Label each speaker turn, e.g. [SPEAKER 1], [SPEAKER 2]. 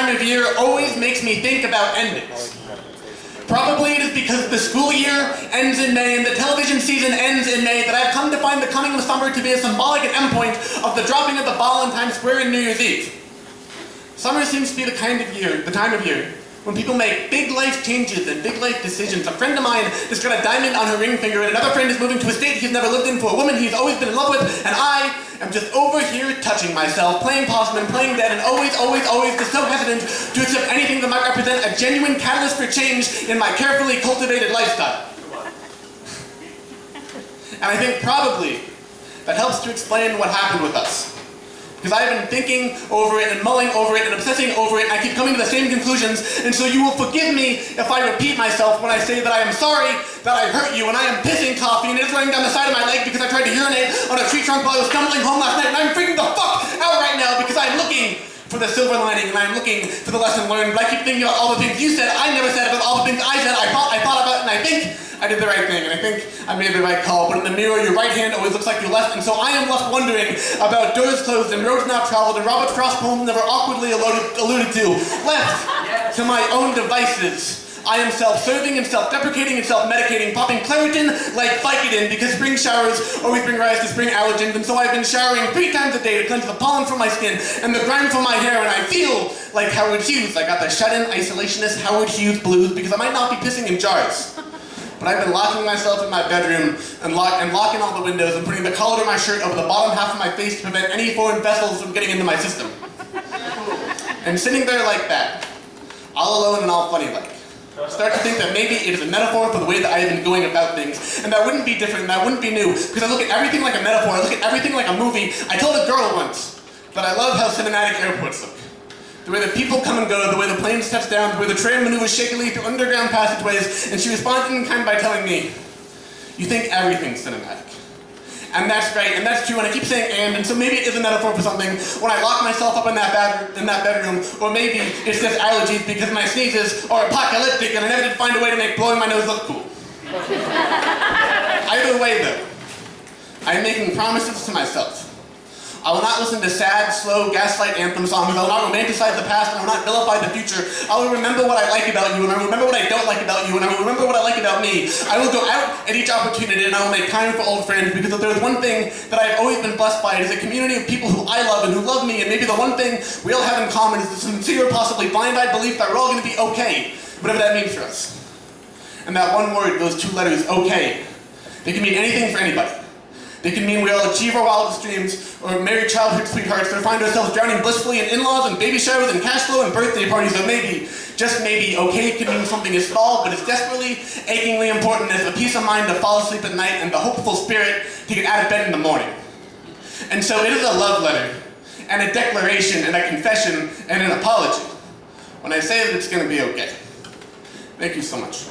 [SPEAKER 1] time of year always makes me think about endings. Probably it is because the school year ends in May and the television season ends in May that I've come to find the coming of summer to be a symbolic endpoint of the dropping of the ball in Times Square in New Year's Eve. Summer seems to be the time of year when people make big life changes and big life decisions. A friend of mine just got a diamond on her ring finger, and another friend is moving to a state he's never lived in for a woman he's always been in love with, and I am just over here touching myself, playing possum and playing dead, and always just so hesitant to accept anything that might represent a genuine catalyst for change in my carefully cultivated lifestyle. And I think probably that helps to explain what happened with us. Because I've been thinking over it and mulling over it and obsessing over it, and I keep coming to the same conclusions, and so you will forgive me if I repeat myself when I say that I am sorry that I hurt you, and I am pissing coffee, and it is running down the side of my leg because I tried to urinate on a tree trunk while I was stumbling home last night, and I'm freaking the fuck out right now because I'm looking for the silver lining, and I'm looking for the lesson learned, but I keep thinking about all the things you said, I never said, about all the things I said, I thought about, and I think I did the right thing, and I think I made the right call, but in the mirror, your right hand always looks like your left, and so I am left wondering about doors closed and roads not traveled, and Robert Frost poems never awkwardly alluded to. Left to my own devices, I am self-serving and self-deprecating and self-medicating, popping Claritin like Vicodin because spring showers always bring rise to spring allergens, and so I've been showering 3 times a day to cleanse the pollen from my skin and the grime from my hair, and I feel like Howard Hughes. I got the shut-in isolationist Howard Hughes blues because I might not be pissing in jars. But I've been locking myself in my bedroom and locking all the windows and putting the collar of my shirt over the bottom half of my face to prevent any foreign vessels from getting into my system. And sitting there like that, all alone and all funny-like, start to think that maybe it is a metaphor for the way that I have been going about things, and that wouldn't be different, and that wouldn't be new, because I look at everything like a metaphor, I look at everything like a movie. I told a girl once that I love how cinematic airports look. The way that people come and go, the way the plane steps down, the way the train maneuvers shakily through underground passageways, and she responded in kind by telling me, you think everything's cinematic. And that's right, and that's true, and I keep saying and so maybe it is a metaphor for something when I lock myself up in that bedroom, or maybe it's just allergies because my sneezes are apocalyptic and I never did find a way to make blowing my nose look cool. Either way though, I'm making promises to myself. I will not listen to sad, slow, gaslight anthem songs. I will not romanticize the past, and I will not vilify the future. I will remember what I like about you, and I will remember what I don't like about you, and I will remember what I like about me. I will go out at each opportunity, and I will make time for old friends, because if there's one thing that I've always been blessed by, it is a community of people who I love and who love me, and maybe the one thing we all have in common is the sincere, possibly blind-eyed belief that we're all going to be okay, whatever that means for us. And that one word, those 2 letters, okay, they can mean anything for anybody. They can mean we all achieve our wildest dreams, or marry childhood sweethearts, or find ourselves drowning blissfully in in-laws and baby showers and cash flow and birthday parties, or maybe, just maybe, okay can mean something as small, but as desperately, achingly important as the peace of mind to fall asleep at night and the hopeful spirit to get out of bed in the morning. And so it is a love letter, and a declaration, and a confession, and an apology, when I say that it's going to be okay. Thank you so much.